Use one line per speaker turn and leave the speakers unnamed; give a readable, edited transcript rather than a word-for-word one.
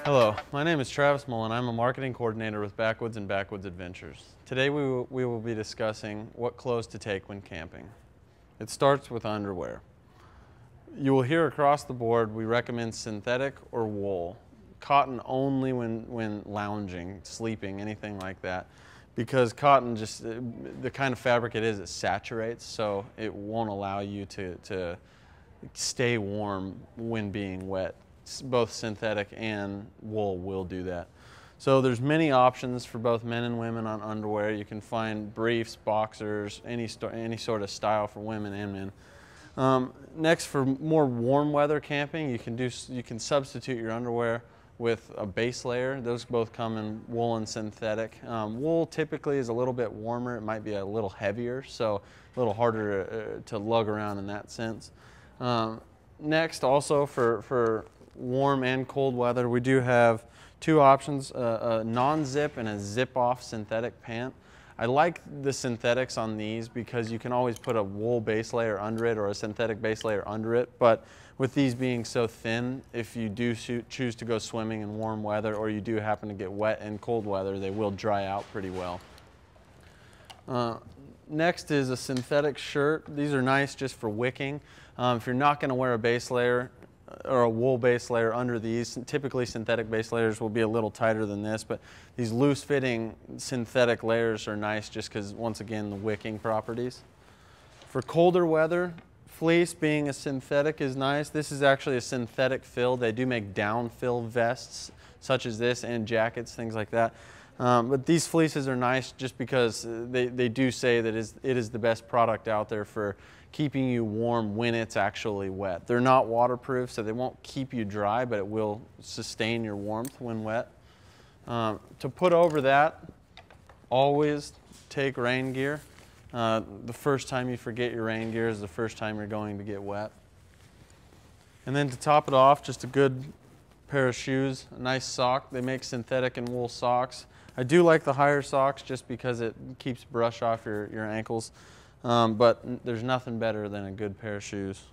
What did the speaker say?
Hello, my name is Travis Mull and I'm a marketing coordinator with Backwoods and Backwoods Adventures. Today we will be discussing what clothes to take when camping. It starts with underwear. You will hear across the board we recommend synthetic or wool. Cotton only when lounging, sleeping, anything like that. Because cotton just, the kind of fabric it is, it saturates, so it won't allow you to stay warm when being wet. Both synthetic and wool will do that. So there's many options for both men and women on underwear. You can find briefs, boxers, any sort of style for women and men. Next, for more warm weather camping, you can substitute your underwear with a base layer. Those both come in wool and synthetic. Wool typically is a little bit warmer. It might be a little heavier, so a little harder to lug around in that sense. Next, also for warm and cold weather, we do have two options, a non-zip and a zip-off synthetic pant. I like the synthetics on these because you can always put a wool base layer under it or a synthetic base layer under it, but with these being so thin, if you do choose to go swimming in warm weather or you do happen to get wet in cold weather, they will dry out pretty well. Next is a synthetic shirt. These are nice just for wicking. If you're not going to wear a base layer or a wool base layer under these, typically synthetic base layers will be a little tighter than this, but these loose fitting synthetic layers are nice just because, once again, the wicking properties. For colder weather, fleece being a synthetic is nice. This is actually a synthetic fill. They do make down fill vests such as this and jackets, things like that. But these fleeces are nice just because they do say that it is the best product out there for keeping you warm when it's actually wet. They're not waterproof, so they won't keep you dry, but it will sustain your warmth when wet. To put over that, always take rain gear. The first time you forget your rain gear is the first time you're going to get wet. And then to top it off, just a good pair of shoes, a nice sock. They make synthetic and wool socks. I do like the higher socks just because it keeps brush off your ankles, but there's nothing better than a good pair of shoes.